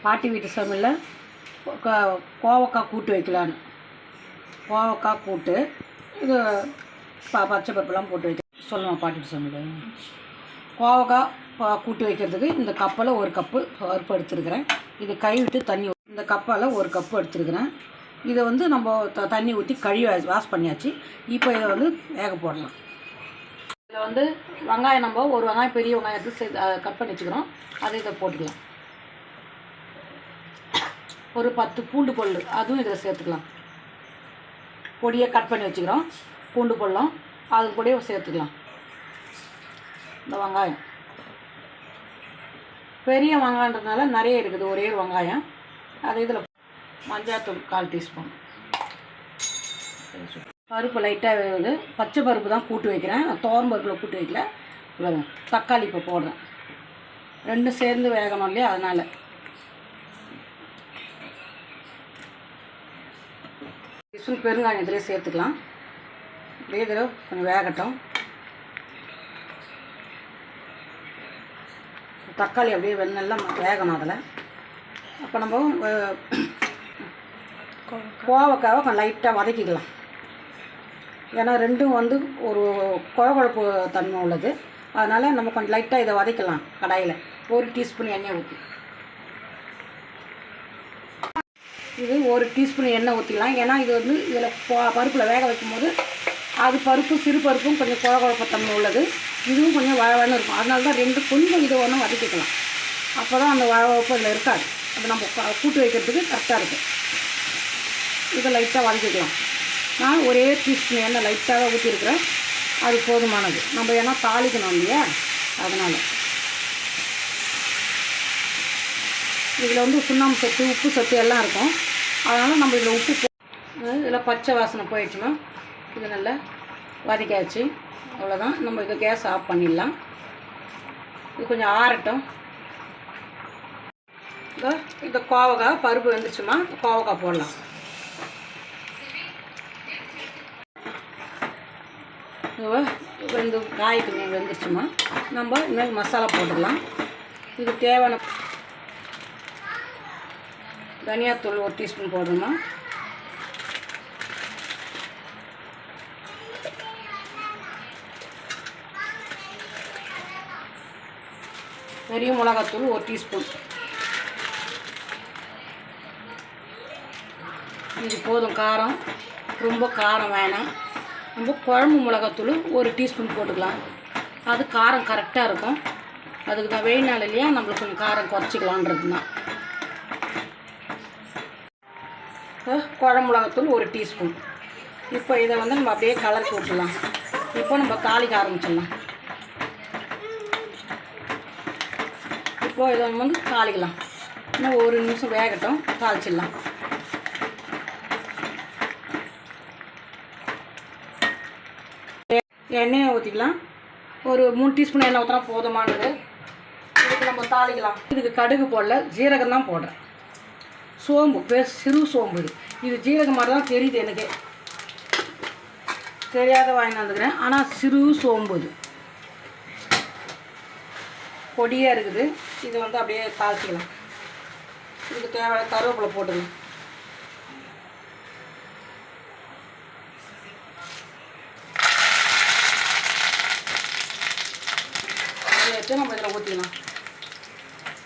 பாட்டி வீட்டு சமையலில் கோவக்காய் கூட்டு வைக்கலான்னு. கோவக்காய் கூட்டு இது பச்சை பருப்புலாம் போட்டு வைக்க சொல்லுவோம் பாட்டி வீட்டு சமையல். கோவக்காய் கூட்டு வைக்கிறதுக்கு இந்த கப்பில் 1 கப்பு பருப்பு எடுத்துருக்கிறேன். இது கழுவிட்டு தண்ணி இந்த கப்பால் 1 கப்பு எடுத்துருக்கிறேன். இதை வந்து நம்ம தண்ணி ஊற்றி கழுவி வாஷ் பண்ணியாச்சு. இப்போ இதை வந்து வேக போடலாம். இதில் வந்து வெங்காயம் நம்ம ஒரு வெங்காயம் பெரிய வெங்காயத்தை கட் பண்ணி வச்சுக்கிறோம். அதை இதை போட்டுக்கலாம். ஒரு 10 பூண்டு பல் அதுவும் இதில் சேர்த்துக்கலாம். பொடியை கட் பண்ணி வச்சுக்கிறோம். பூண்டு பல்லும் அது கூடயே சேர்த்துக்கலாம். இந்த வெங்காயம் பெரிய வெங்காயன்றதுனால நிறைய இருக்குது, ஒரே ஒரு வெங்காயம். அது இதில் மஞ்சாத்தூள் 1/4 டீஸ்பூன். பருப்பு லைட்டாக வேகுது. பச்சை பருப்பு தான் கூட்டு வைக்கிறேன், துவரம் பருப்பில் கூட்டு வைக்கல. இவ்வளோ தக்காளி இப்போ போடுறேன். ரெண்டும் சேர்ந்து வேகணும் இல்லையா, அதனால். டீஸ்பூன் பெருங்காயம் இதிலே சேர்த்துக்கலாம். அப்படியே இதில் கொஞ்சம் வேகட்டும். தக்காளி அப்படியே நல்லா வேகணும் அதில். அப்போ நம்ம கோவக்காவை கொஞ்சம் லைட்டாக வதக்கிக்கலாம். ஏன்னா ரெண்டும் வந்து ஒரு குழகுழப்பு தன்மை உள்ளது. அதனால் நம்ம கொஞ்சம் லைட்டாக இதை வதக்கலாம். கடாயில் 1 டீஸ்பூன் எண்ணெய் ஊற்றி, இது 1 டீஸ்பூன் எண்ணெய் ஊற்றிக்கலாம். ஏன்னா இது வந்து இதில் பருப்பில் வேக வைக்கும் போது அது பருப்பும் சிறு பருப்பும் கொஞ்சம் குழகுழப்பு தன்மை உள்ளது. இதுவும் கொஞ்சம் வழவழன்னு இருக்கும். அதனால தான் கொஞ்சம் இதை ஒன்றும் வதக்கிக்கலாம். அப்போ தான் அந்த வழவழப்பு அதில் இருக்காது. அது நம்ம கூட்டு வைக்கிறதுக்கு கரெக்டாக இருக்கும். இதை லைட்டாக வதக்கிக்கலாம். நான் ஒரே டீஸ்பூன் எண்ணெய் லைட்டாக ஊற்றிருக்கிறேன். அது போதுமானது. நம்ம ஏன்னா தாளிக்கணும் இல்லையா, அதனால். இதில் வந்து சுண்ணாம்பு சத்து உப்பு சத்து எல்லாம் இருக்கும். அதனால் நம்ம இதில் உப்பு இதில் பச்சை வாசனை போயிடுச்சுன்னா இது நல்லா வதக்காச்சு. அவ்வளோதான். நம்ம இதை கேஸ் ஆஃப் பண்ணிடலாம். இது கொஞ்சம் ஆறட்டும். இந்த கோவக்காய் பருப்பு வெந்துச்சுமா, கோவக்காய் போடலாம். இந்த காய்க்கு வெந்துச்சுமா, நம்ம இனிமேல் மசாலா போட்டுடலாம். இது தேவையான தனியாத்தூள் 1 டீஸ்பூன் போடணுமா. பெரிய மிளகாத்தூள் 1 டீஸ்பூன். இது போதும். காரம் ரொம்ப காரம் வேணாம். நம்ம குழம்பு மிளகாத்தூள் 1 டீஸ்பூன் போட்டுக்கலாம். அது காரம் கரெக்டாக இருக்கும். அதுக்கு தான் வெயில் நாள் இல்லையா, நம்மளுக்கு கொஞ்சம் காரம் குறைச்சிக்கலான்றது தான். குழம்பு மிளகாத்தூள் 1 டீஸ்பூன். இப்போ இதை வந்து நம்ம அப்படியே கலர் போட்டுடலாம். இப்போ நம்ம தாளிக்க ஆரம்பிச்சிடலாம். இப்போ இதை வந்து தாளிக்கலாம். இன்னும் 1 நிமிஷம் வேகட்டும், தாளிச்சிடலாம். எண்ணெயை ஊற்றிக்கலாம். ஒரு 3 டீஸ்பூன் எண்ணெய் ஊற்றினா போதுமானது. இதுக்கு நம்ம தாளிக்கலாம். இதுக்கு கடுகு போடல, ஜீரகம் தான் போடுறேன். சோம்பு, சிறு சோம்பு. இது ஜீரகம் மாதிரி தான் தெரியுது எனக்கு, தெரியாத வாங்கி வந்துக்கிறேன். ஆனால் சிறு சோம்பு இது பொடியாக இருக்குது. இது வந்து அப்படியே தாளிச்சிக்கலாம். இதுக்கு தேவையான கருவேப்பிலை போட்டுக்கலாம். வச்சு நம்ம இதில் ஊற்றிக்கலாம்.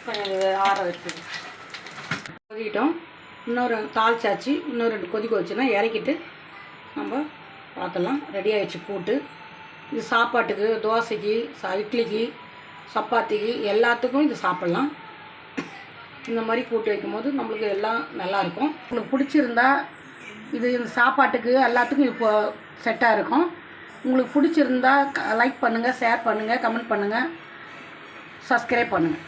கொஞ்சம் ஆற வச்சு கொதிக்கிட்டோம். இன்னொரு தாளிச்சாச்சு. இன்னொரு 2 கொதிக்க வச்சுன்னா இறக்கிட்டு நம்ம பார்த்துலாம். ரெடி ஆகிடுச்சு கூட்டு. இது சாப்பாட்டுக்கு, தோசைக்கு, இட்லிக்கு, சப்பாத்திக்கு எல்லாத்துக்கும் இது சாப்பிட்லாம். இந்த மாதிரி கூட்டு வைக்கும்போது நம்மளுக்கு எல்லாம் நல்லாயிருக்கும். உங்களுக்கு பிடிச்சிருந்தா இது இந்த சாப்பாட்டுக்கு எல்லாத்துக்கும் இப்போ செட்டாக இருக்கும். உங்களுக்கு பிடிச்சிருந்தா லைக் பண்ணுங்கள், ஷேர் பண்ணுங்கள், கமெண்ட் பண்ணுங்கள், சப்ஸ்கிரைப் பண்ணுங்கள்.